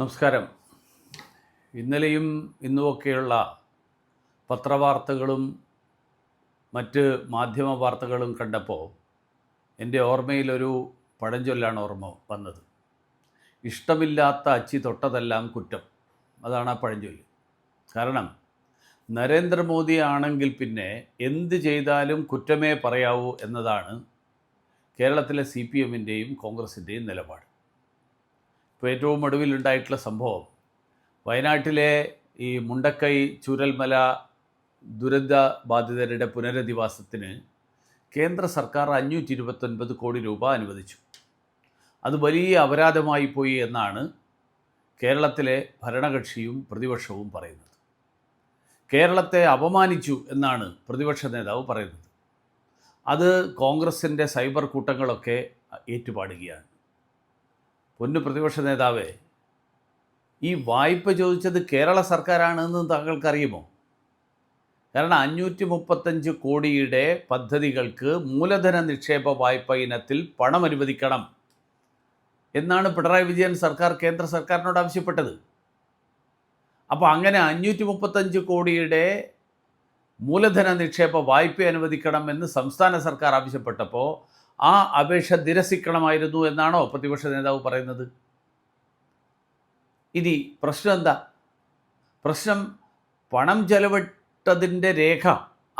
നമസ്കാരം. ഇന്നലെയും ഇന്നുമൊക്കെയുള്ള പത്രവാർത്തകളും മറ്റ് മാധ്യമ വാർത്തകളും കണ്ടപ്പോൾ എൻ്റെ ഓർമ്മയിലൊരു പഴഞ്ചൊല്ലാണ് ഓർമ്മ വന്നത്. ഇഷ്ടമില്ലാത്ത അച്ചി തൊട്ടതെല്ലാം കുറ്റം. അതാണ് ആ പഴഞ്ചൊല്ല്. കാരണം നരേന്ദ്രമോദി ആണെങ്കിൽ പിന്നെ എന്ത് ചെയ്താലും കുറ്റമേ പറയാവൂ എന്നതാണ് കേരളത്തിലെ CPMൻ്റെയും കോൺഗ്രസിൻ്റെയും നിലപാട്. ഇപ്പോൾ ഏറ്റവും ഒടുവിലുണ്ടായിട്ടുള്ള സംഭവം വയനാട്ടിലെ ഈ മുണ്ടക്കൈ ചൂരൽമല ദുരന്ത ബാധിതരുടെ പുനരധിവാസത്തിന് കേന്ദ്ര സർക്കാർ 529 കോടി രൂപ അനുവദിച്ചു. അത് വലിയ അപരാധമായി പോയി എന്നാണ് കേരളത്തിലെ ഭരണകക്ഷിയും പ്രതിപക്ഷവും പറയുന്നത്. കേരളത്തെ അപമാനിച്ചു എന്നാണ് പ്രതിപക്ഷ നേതാവ് പറയുന്നത്. അത് കോൺഗ്രസിൻ്റെ സൈബർ കൂട്ടങ്ങളൊക്കെ ഏറ്റുപാടുകയാണ്. പൊന്നു പ്രതിപക്ഷ നേതാവേ, ഈ വായ്പ ചോദിച്ചത് കേരള സർക്കാരാണെന്ന് താങ്കൾക്കറിയുമോ? കാരണം 535 കോടിയുടെ പദ്ധതികൾക്ക് മൂലധന നിക്ഷേപ വായ്പ ഇനത്തിൽ പണം അനുവദിക്കണം എന്നാണ് പിണറായി വിജയൻ സർക്കാർ കേന്ദ്ര സർക്കാരിനോട് ആവശ്യപ്പെട്ടത്. അപ്പോൾ അങ്ങനെ 535 കോടിയുടെ മൂലധന നിക്ഷേപ വായ്പ അനുവദിക്കണമെന്ന് സംസ്ഥാന സർക്കാർ ആവശ്യപ്പെട്ടപ്പോൾ ആ അപേക്ഷ നിരസിക്കണമായിരുന്നു എന്നാണോ പ്രതിപക്ഷ നേതാവ് പറയുന്നത്? ഇനി പ്രശ്നം എന്താ? പ്രശ്നം പണം ചെലവിട്ടതിൻ്റെ രേഖ,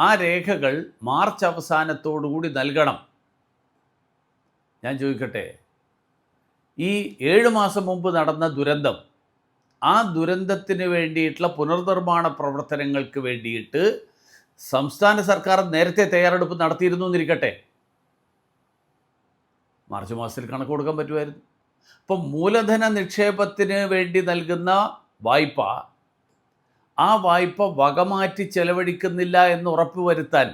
ആ രേഖകൾ മാർച്ച് അവസാനത്തോടുകൂടി നൽകണം. ഞാൻ ചോദിക്കട്ടെ, ഈ 7 മാസം മുമ്പ് നടന്ന ദുരന്തം, ആ ദുരന്തത്തിന് വേണ്ടിയിട്ടുള്ള പുനർനിർമ്മാണ പ്രവർത്തനങ്ങൾക്ക് വേണ്ടിയിട്ട് സംസ്ഥാന സർക്കാർ നേരത്തെ തയ്യാറെടുപ്പ് നടത്തിയിരുന്നു എന്നിരിക്കട്ടെ, മാർച്ച് മാസത്തിൽ കണക്ക് കൊടുക്കാൻ പറ്റുമായിരുന്നു. അപ്പം മൂലധന നിക്ഷേപത്തിന് വേണ്ടി നൽകുന്ന വായ്പ, ആ വായ്പ വകമാറ്റി ചെലവഴിക്കുന്നില്ല എന്ന് ഉറപ്പുവരുത്താൻ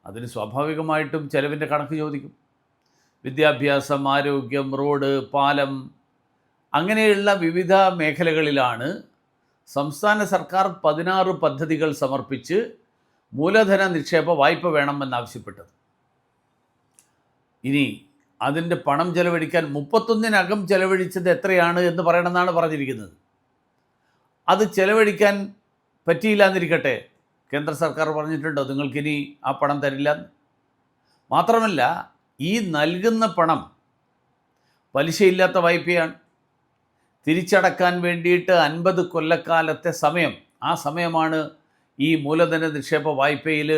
അതിന് സ്വാഭാവികമായിട്ടും ചെലവിൻ്റെ കണക്ക് ചോദിക്കും. വിദ്യാഭ്യാസം, ആരോഗ്യം, റോഡ്, പാലം, അങ്ങനെയുള്ള വിവിധ മേഖലകളിലാണ് സംസ്ഥാന സർക്കാർ 16 പദ്ധതികൾ സമർപ്പിച്ച് മൂലധന നിക്ഷേപ വായ്പ വേണമെന്നാവശ്യപ്പെട്ടത്. ഇനി അതിൻ്റെ പണം ചെലവഴിക്കാൻ 31-നകം ചെലവഴിച്ചത് എത്രയാണ് എന്ന് പറയണമെന്നാണ് പറഞ്ഞിരിക്കുന്നത്. അത് ചെലവഴിക്കാൻ പറ്റിയില്ല എന്നിരിക്കട്ടെ, കേന്ദ്ര സർക്കാർ പറഞ്ഞിട്ടുണ്ടോ നിങ്ങൾക്കിനി ആ പണം തരില്ല? മാത്രമല്ല, ഈ നൽകുന്ന പണം പലിശയില്ലാത്ത വായ്പയാണ്. തിരിച്ചടക്കാൻ വേണ്ടിയിട്ട് 50 കൊല്ലക്കാലത്തെ സമയം, ആ സമയമാണ് ഈ മൂലധന നിക്ഷേപ വായ്പയിൽ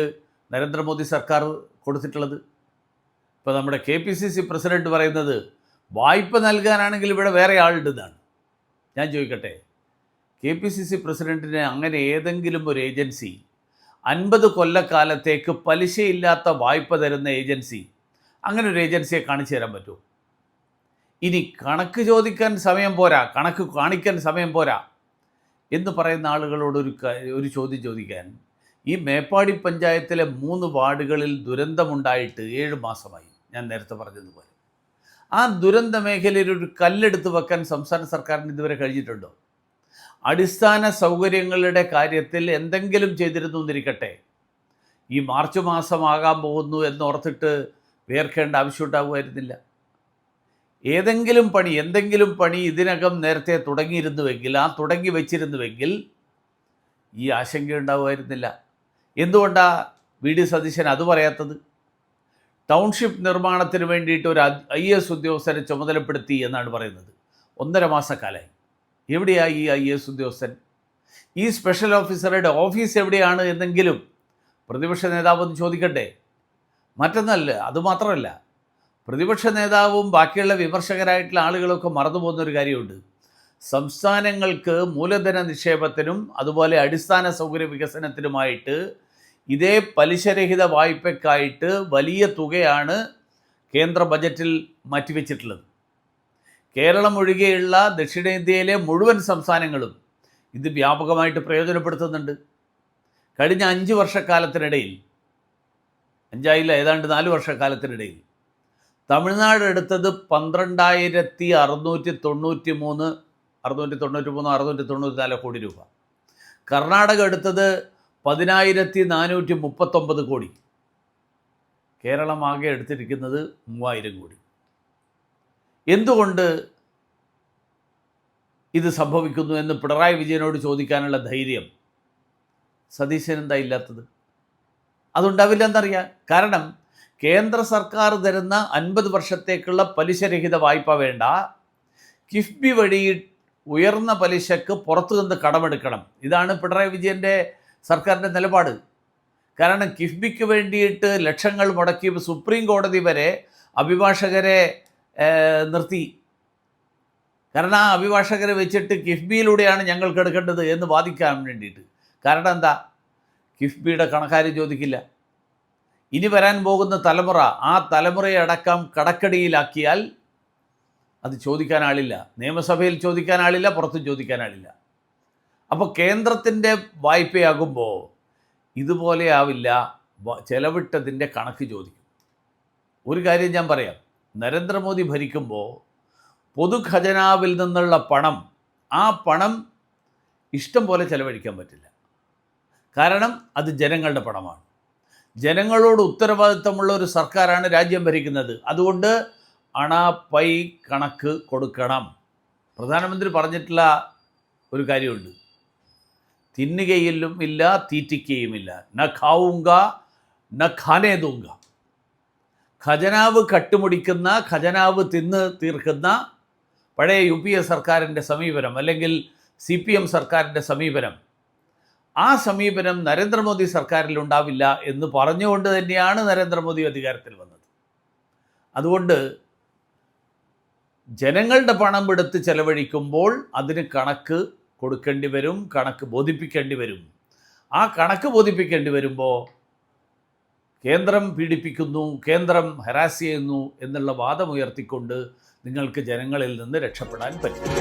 നരേന്ദ്രമോദി സർക്കാർ കൊടുത്തിട്ടുള്ളത്. ഇപ്പോൾ നമ്മുടെ KPCC പ്രസിഡന്റ് പറയുന്നത് വായ്പ നൽകാനാണെങ്കിൽ ഇവിടെ വേറെ ആളുണ്ടെന്നാണ്. ഞാൻ ചോദിക്കട്ടെ, KPCC പ്രസിഡന്റിന് അങ്ങനെ ഏതെങ്കിലും ഒരു ഏജൻസി 50 കൊല്ലക്കാലത്തേക്ക് പലിശയില്ലാത്ത വായ്പ തരുന്ന ഏജൻസി, അങ്ങനെ ഒരു ഏജൻസിയെ കാണിച്ചു തരാൻ പറ്റുമോ? ഇനി കണക്ക് ചോദിക്കാൻ സമയം പോരാ, കണക്ക് കാണിക്കാൻ സമയം പോരാ എന്ന് പറയുന്ന ആളുകളോട് ഒരു ചോദ്യം ചോദിക്കാൻ, ഈ മേപ്പാടി പഞ്ചായത്തിലെ 3 വാർഡുകളിൽ ദുരന്തമുണ്ടായിട്ട് 7 മാസമായി. ഞാൻ നേരത്തെ പറഞ്ഞതുപോലെ ആ ദുരന്ത മേഖലയിൽ ഒരു കല്ലെടുത്ത് വെക്കാൻ സംസ്ഥാന സർക്കാരിന് ഇതുവരെ കഴിഞ്ഞിട്ടുണ്ടോ? അടിസ്ഥാന സൗകര്യങ്ങളുടെ കാര്യത്തിൽ എന്തെങ്കിലും ചെയ്തിരുന്നു എന്നിരിക്കട്ടെ, ഈ മാർച്ച് മാസമാകാൻ പോകുന്നു എന്നോർത്തിട്ട് വേർക്കേണ്ട ആവശ്യമുണ്ടാകുമായിരുന്നില്ല. എന്തെങ്കിലും പണി ഇതിനകം നേരത്തെ തുടങ്ങിയിരുന്നുവെങ്കിൽ, ആ തുടങ്ങി വെച്ചിരുന്നുവെങ്കിൽ ഈ ആശങ്കയുണ്ടാകുമായിരുന്നില്ല. എന്തുകൊണ്ടാണ് VD സതീശൻ അത് പറയാത്തത്? ടൗൺഷിപ്പ് നിർമ്മാണത്തിന് വേണ്ടിയിട്ട് ഒരു IAS ഉദ്യോഗസ്ഥരെ ചുമതലപ്പെടുത്തി എന്നാണ് പറയുന്നത്. 1.5 മാസക്കാലമായി. എവിടെയായി ഈ IAS ഉദ്യോഗസ്ഥൻ? ഈ സ്പെഷ്യൽ ഓഫീസറുടെ ഓഫീസ് എവിടെയാണ് എന്നെങ്കിലും പ്രതിപക്ഷ നേതാവ് ഒന്ന് ചോദിക്കട്ടെ. മറ്റൊന്നല്ല, അതുമാത്രമല്ല, പ്രതിപക്ഷ നേതാവും ബാക്കിയുള്ള വിമർശകരായിട്ടുള്ള ആളുകളൊക്കെ മറന്നുപോകുന്നൊരു കാര്യമുണ്ട്. സംസ്ഥാനങ്ങൾക്ക് മൂലധന നിക്ഷേപത്തിനും അതുപോലെ അടിസ്ഥാന സൗകര്യ വികസനത്തിനുമായിട്ട് ഇതേ പലിശരഹിത വായ്പയ്ക്കായിട്ട് വലിയ തുകയാണ് കേന്ദ്ര ബജറ്റിൽ മാറ്റിവെച്ചിട്ടുള്ളത്. കേരളം ഒഴികെയുള്ള ദക്ഷിണേന്ത്യയിലെ മുഴുവൻ സംസ്ഥാനങ്ങളും ഇത് വ്യാപകമായിട്ട് പ്രയോജനപ്പെടുത്തുന്നുണ്ട്. കഴിഞ്ഞ 5 വർഷക്കാലത്തിനിടയിൽ, 5 ഏതാണ്ട് 4 വർഷക്കാലത്തിനിടയിൽ തമിഴ്നാട് എടുത്തത് 12,694 കോടി രൂപ, കർണാടക എടുത്തത് 10,439 കോടി, കേരളം ആകെ എടുത്തിരിക്കുന്നത് 3,000 കോടി. എന്തുകൊണ്ട് ഇത് സംഭവിക്കുന്നു എന്ന് പിണറായി വിജയനോട് ചോദിക്കാനുള്ള ധൈര്യം സതീശൻ എന്താ ഇല്ലാത്തത്? അതുണ്ടാവില്ല എന്നറിയാം. കാരണം കേന്ദ്ര സർക്കാർ തരുന്ന 50 വർഷത്തേക്കുള്ള പലിശരഹിത വായ്പ വേണ്ട, കിഫ്ബി വഴി ഉയർന്ന പലിശക്ക് പുറത്തു നിന്ന് കടമെടുക്കണം. ഇതാണ് പിണറായി വിജയൻ്റെ സർക്കാരിൻ്റെ നിലപാട്. കാരണം കിഫ്ബിക്ക് വേണ്ടിയിട്ട് ലക്ഷങ്ങൾ മുടക്കി സുപ്രീം കോടതി വരെ അഭിഭാഷകരെ നിർത്തി. കാരണം ആ അഭിഭാഷകരെ വെച്ചിട്ട് കിഫ്ബിയിലൂടെയാണ് ഞങ്ങൾക്ക് എടുക്കേണ്ടത് എന്ന് വാദിക്കാൻ വേണ്ടിയിട്ട്. കാരണം എന്താ? കിഫ്ബിയുടെ കണക്കാരും ചോദിക്കില്ല. ഇനി വരാൻ പോകുന്ന തലമുറ, ആ തലമുറയെ അടക്കം കടക്കടിയിലാക്കിയാൽ അത് ചോദിക്കാൻ ആളില്ല. നിയമസഭയിൽ ചോദിക്കാൻ ആളില്ല, പുറത്തും ചോദിക്കാൻ ആളില്ല. അപ്പോൾ കേന്ദ്രത്തിൻ്റെ വായ്പയാകുമ്പോൾ ഇതുപോലെ ആവില്ല, ചെലവിട്ടതിൻ്റെ കണക്ക് ചോദിക്കും. ഒരു കാര്യം ഞാൻ പറയാം, നരേന്ദ്രമോദി ഭരിക്കുമ്പോൾ പൊതുഖജനാവിൽ നിന്നുള്ള പണം, ആ പണം ഇഷ്ടം പോലെ ചെലവഴിക്കാൻ പറ്റില്ല. കാരണം അത് ജനങ്ങളുടെ പണമാണ്. ജനങ്ങളോട് ഉത്തരവാദിത്തമുള്ള ഒരു സർക്കാരാണ് രാജ്യം ഭരിക്കുന്നത്. അതുകൊണ്ട് അണാപ്പൈ കണക്ക് കൊടുക്കണം. പ്രധാനമന്ത്രി പറഞ്ഞിട്ടുള്ള ഒരു കാര്യമുണ്ട്, തിന്നുകയിലും ഇല്ല തീറ്റിക്കുകയുമില്ല, ന ഖാവുങ്ക ന ഖാനേ ദൂങ്ക. ഖജനാവ് കട്ടുമുടിക്കുന്ന, ഖജനാവ് തിന്ന് തീർക്കുന്ന പഴയ UPA സർക്കാരിൻ്റെ സമീപനം, അല്ലെങ്കിൽ CPM സർക്കാരിൻ്റെ സമീപനം, ആ സമീപനം നരേന്ദ്രമോദി സർക്കാരിൽ ഉണ്ടാവില്ല എന്ന് പറഞ്ഞുകൊണ്ട് തന്നെയാണ് നരേന്ദ്രമോദി അധികാരത്തിൽ വന്നത്. അതുകൊണ്ട് ജനങ്ങളുടെ പണം എടുത്ത് ചെലവഴിക്കുമ്പോൾ അതിന് കണക്ക് കൊടുക്കേണ്ടി വരും, കണക്ക് ബോധിപ്പിക്കേണ്ടി വരും. ആ കണക്ക് ബോധിപ്പിക്കേണ്ടി വരുമ്പോൾ കേന്ദ്രം പീഡിപ്പിക്കുന്നു, കേന്ദ്രം ഹരാസ് ചെയ്യുന്നു എന്നുള്ള വാദമുയർത്തിക്കൊണ്ട് നിങ്ങൾക്ക് ജനങ്ങളിൽ നിന്ന് രക്ഷപ്പെടാൻ പറ്റും.